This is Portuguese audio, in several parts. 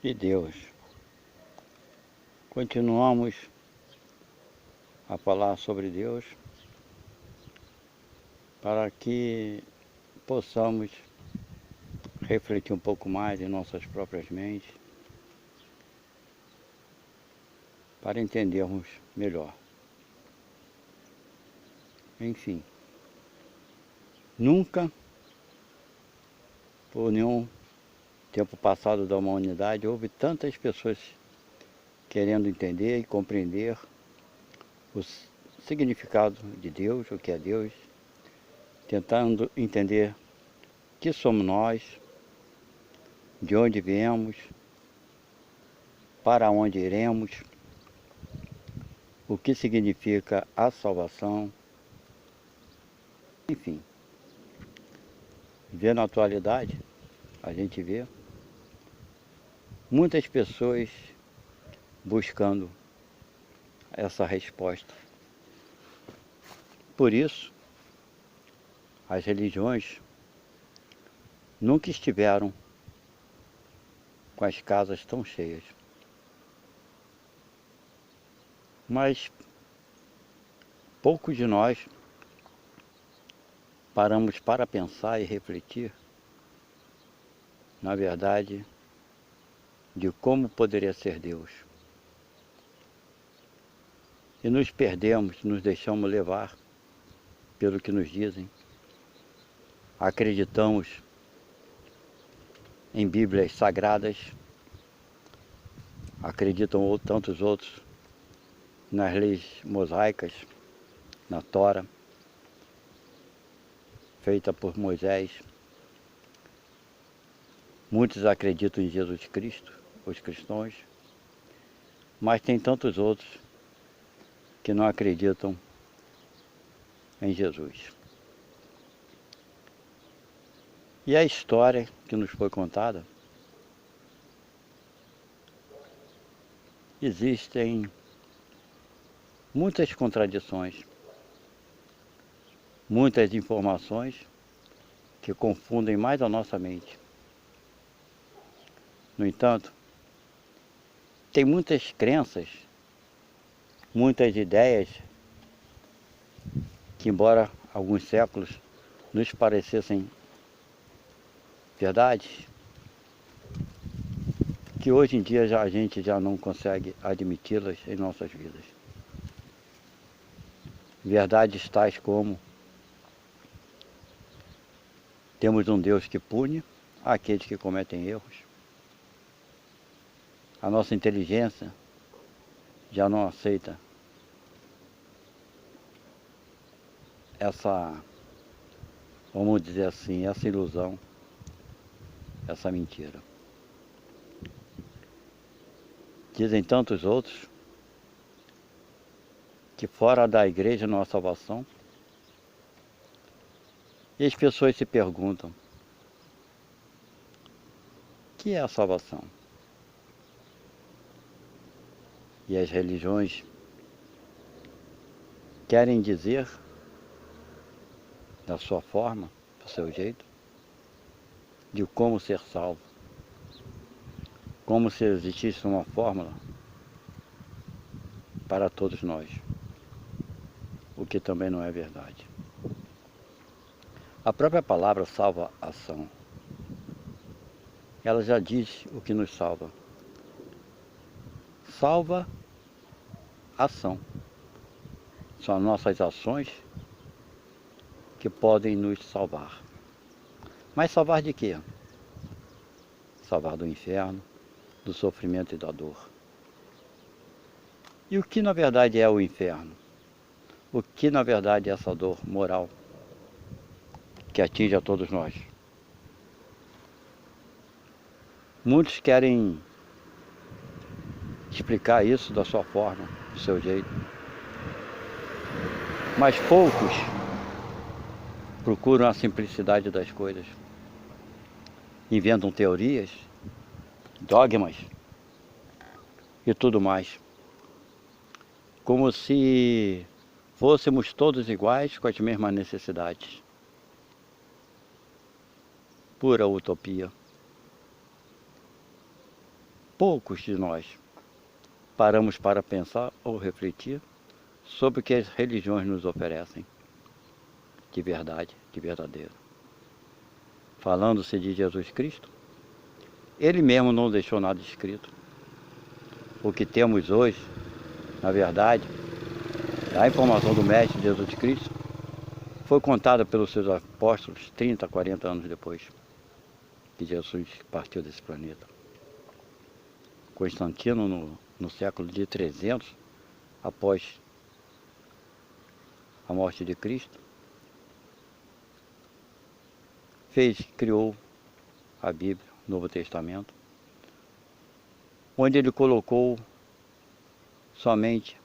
de Deus. Continuamos a falar sobre Deus para que possamos refletir um pouco mais em nossas próprias mentes, para entendermos melhor. Enfim, nunca, por nenhum tempo passado da humanidade, houve tantas pessoas querendo entender e compreender o significado de Deus, o que é Deus, tentando entender o que somos nós, de onde viemos, para onde iremos, o que significa a salvação. Enfim, vendo a atualidade, a gente vê muitas pessoas buscando essa resposta. Por isso, as religiões nunca estiveram com as casas tão cheias. Mas poucos de nós paramos para pensar e refletir, na verdade, de como poderia ser Deus. E nos perdemos, nos deixamos levar pelo que nos dizem. Acreditamos em Bíblias sagradas, acreditam tantos outros nas leis mosaicas, na Tora, feita por Moisés. Muitos acreditam em Jesus Cristo, os cristãos, mas tem tantos outros que não acreditam em Jesus. E a história que nos foi contada, existem muitas contradições, muitas informações que confundem mais a nossa mente. No entanto, tem muitas crenças, muitas ideias que, embora alguns séculos nos parecessem verdades, que hoje em dia a gente já não consegue admiti-las em nossas vidas. Verdades tais como: temos um Deus que pune aqueles que cometem erros. A nossa inteligência já não aceita essa, vamos dizer assim, essa ilusão, essa mentira. Dizem tantos outros que fora da igreja não há salvação. E as pessoas se perguntam: o que é a salvação? E as religiões querem dizer, da sua forma, do seu jeito, de como ser salvo. Como se existisse uma fórmula para todos nós, o que também não é verdade. A própria palavra salvação, ela já diz o que nos salva. Salva ação. São as nossas ações que podem nos salvar. Mas salvar de quê? Salvar do inferno, do sofrimento e da dor. E o que na verdade é o inferno? O que na verdade é essa dor moral que atinge a todos nós? Muitos querem explicar isso da sua forma, do seu jeito. Mas poucos procuram a simplicidade das coisas. Inventam teorias, dogmas e tudo mais. Como se fôssemos todos iguais com as mesmas necessidades. Pura utopia. poucos de nós paramos para pensar ou refletir sobre o que as religiões nos oferecem de verdade, de verdadeiro. Falando-se de Jesus Cristo, Ele mesmo não deixou nada escrito. O que temos hoje, na verdade, a informação do Mestre Jesus Cristo, foi contada pelos seus apóstolos 30, 40 anos depois que Jesus partiu desse planeta. Constantino, no século de 300, após a morte de Cristo, criou a Bíblia, o Novo Testamento, onde ele colocou somente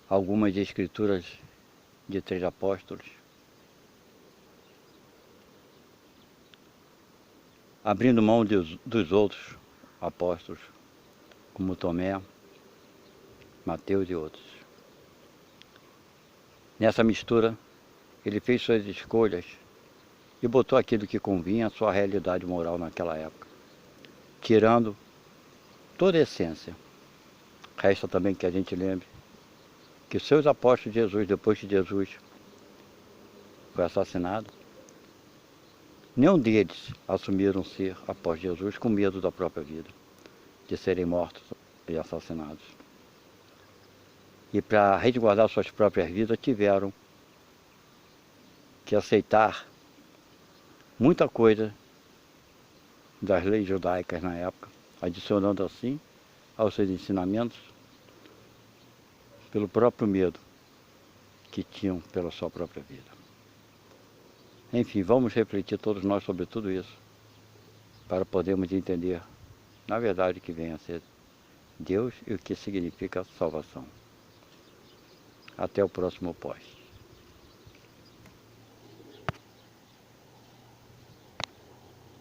algumas escrituras de 3 apóstolos, abrindo mão dos outros apóstolos, como Tomé, Mateus e outros. Nessa mistura, ele fez suas escolhas e botou aquilo que convinha à sua realidade moral naquela época, tirando toda a essência. Resta também que a gente lembre que seus apóstolos de Jesus, depois que Jesus foi assassinado, nenhum deles assumiram ser após Jesus com medo da própria vida, de serem mortos e assassinados. E para resguardar suas próprias vidas, tiveram que aceitar muita coisa das leis judaicas na época, adicionando assim aos seus ensinamentos, pelo próprio medo que tinham pela sua própria vida. Enfim, vamos refletir todos nós sobre tudo isso, para podermos entender, na verdade, o que vem a ser Deus e o que significa salvação. Até o próximo post.